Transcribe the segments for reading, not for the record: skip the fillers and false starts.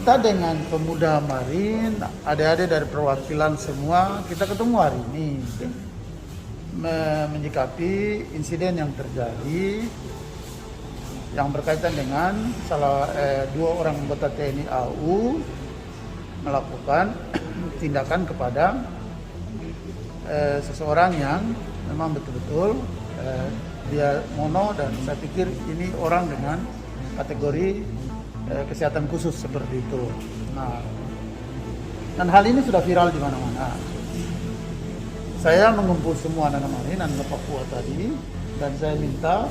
kita dengan pemuda Marin, adik-adik dari perwakilan semua, kita ketemu hari ini menyikapi insiden yang terjadi yang berkaitan dengan dua orang anggota TNI AU melakukan tindakan kepada seseorang yang memang betul-betul dia mono, dan saya pikir ini orang dengan kategori kesehatan khusus seperti itu. Nah, dan hal ini sudah viral di mana-mana. Saya mengumpul semua anak Marin, anak Papua tadi, dan saya minta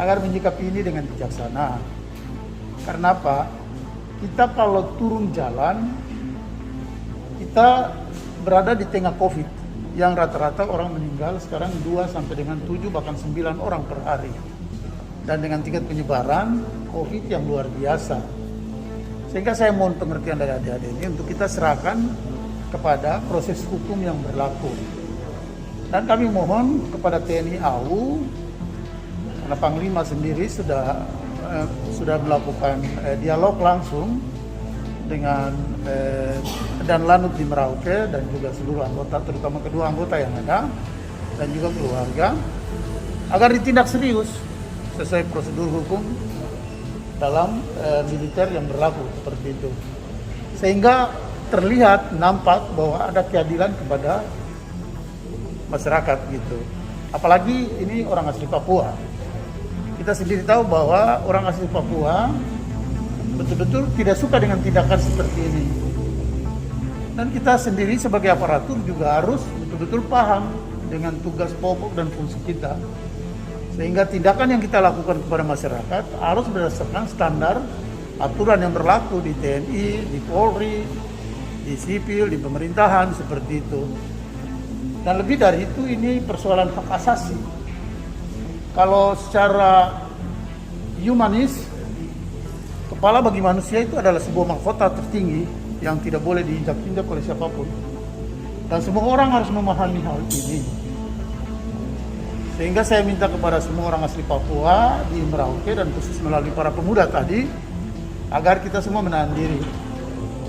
agar menyikapi ini dengan bijaksana. Karena apa? Kita kalau turun jalan, kita berada di tengah COVID, yang rata-rata orang meninggal sekarang 2 sampai dengan 7 bahkan 9 orang per hari. Dan dengan tingkat penyebaran COVID yang luar biasa. Sehingga saya mohon pengertian dari adik-adik ini untuk kita serahkan kepada proses hukum yang berlaku. Dan kami mohon kepada TNI AU, karena Panglima sendiri sudah melakukan dialog langsung dengan dan Lanut di Merauke dan juga seluruh anggota, terutama kedua anggota yang ada dan juga keluarga, agar ditindak serius sesuai prosedur hukum dalam militer yang berlaku seperti itu, sehingga terlihat nampak bahwa ada keadilan kepada masyarakat gitu. Apalagi ini orang asli Papua. Kita sendiri tahu bahwa orang asli Papua betul-betul tidak suka dengan tindakan seperti ini. Dan kita sendiri sebagai aparatur juga harus betul-betul paham dengan tugas pokok dan fungsi kita. Sehingga tindakan yang kita lakukan kepada masyarakat harus berdasarkan standar aturan yang berlaku di TNI, di Polri, di sipil, di pemerintahan, seperti itu. Dan lebih dari itu, ini persoalan hak asasi. Kalau secara humanis, kepala bagi manusia itu adalah sebuah mahkota tertinggi yang tidak boleh diinjak-injak oleh siapapun. Dan semua orang harus memahami hal ini. Sehingga saya minta kepada semua orang asli Papua di Merauke dan khusus melalui para pemuda tadi, agar kita semua menahan diri.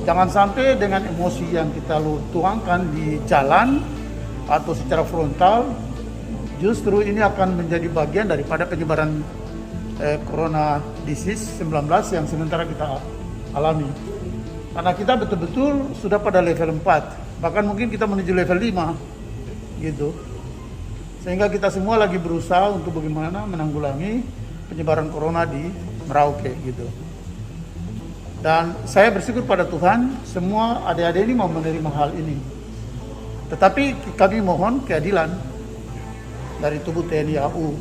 Jangan sampai dengan emosi yang kita tuangkan di jalan atau secara frontal, justru ini akan menjadi bagian daripada penyebaran corona disease 19 yang sementara kita alami. Karena kita betul-betul sudah pada level 4, bahkan mungkin kita menuju level 5 gitu. Sehingga kita semua lagi berusaha untuk bagaimana menanggulangi penyebaran corona di Merauke gitu. Dan saya bersyukur pada Tuhan, semua adik-adik ini mau menerima hal ini. Tetapi kami mohon keadilan dari tubuh TNI AU,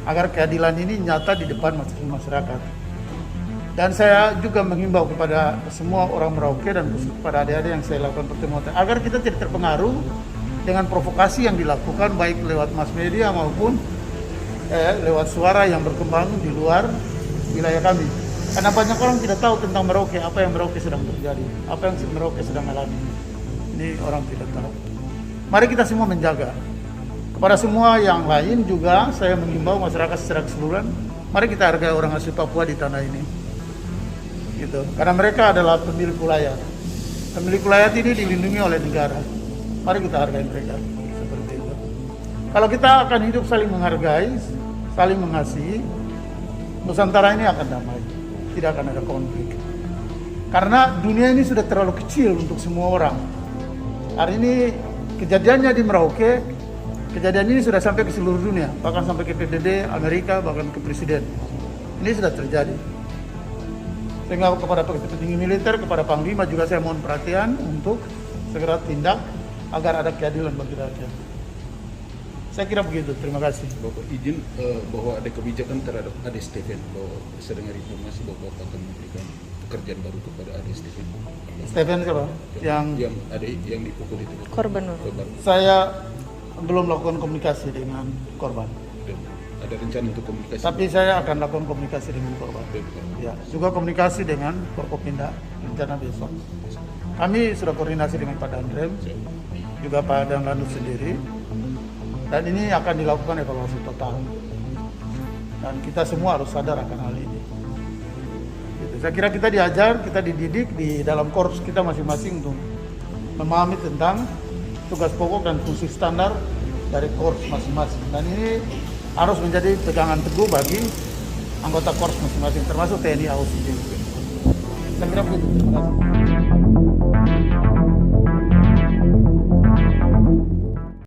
agar keadilan ini nyata di depan masyarakat. Dan saya juga menghimbau kepada semua orang Merauke dan khusus kepada adik-adik yang saya lakukan pertemuan, agar kita tidak terpengaruh dengan provokasi yang dilakukan baik lewat mass media maupun lewat suara yang berkembang di luar wilayah kami. Karena banyak orang tidak tahu tentang Merauke, apa yang Merauke sedang terjadi, apa yang Merauke sedang alami. Ini orang tidak tahu. Mari kita semua menjaga. Kepada semua yang lain juga saya mengimbau masyarakat secara keseluruhan, mari kita hargai orang asli Papua di tanah ini. Gitu. Karena mereka adalah pemilik wilayah. Pemilik wilayah ini dilindungi oleh negara. Mari kita hargai mereka. Seperti itu. Kalau kita akan hidup saling menghargai, saling mengasihi, Nusantara ini akan damai. Tidak akan ada konflik. Karena dunia ini sudah terlalu kecil untuk semua orang. Hari ini kejadiannya di Merauke, kejadian ini sudah sampai ke seluruh dunia, bahkan sampai ke PBB, Amerika, bahkan ke Presiden. Ini sudah terjadi. Sehingga kepada petinggi militer, kepada Panglima juga saya mohon perhatian untuk segera tindak agar ada keadilan bagi rakyat. Saya kira begitu, terima kasih. Bapak izin bahwa ada kebijakan terhadap Ade Stephen, bahwa saya dengar informasi bahwa Bapak akan memberikan pekerjaan baru kepada Ade Stephen. Stephen siapa? Yang ada yang dipukul itu. Korban. Saya belum melakukan komunikasi dengan korban. Ada rencana untuk komunikasi? Tapi saya akan lakukan komunikasi dengan korban. Ya, juga komunikasi dengan Forkopimda rencana besok. Kami sudah koordinasi dengan Pak Danrem, juga Pak Danlanut sendiri. Dan ini akan dilakukan evaluasi total. Dan kita semua harus sadar akan hal ini. Gitu. Saya kira kita diajar, kita dididik di dalam korps kita masing-masing untuk memahami tentang tugas pokok dan fungsi standar dari korps masing-masing. Dan ini harus menjadi pegangan teguh bagi anggota korps masing-masing, termasuk TNI AU sendiri. Saya kira begitu. Terima kasih.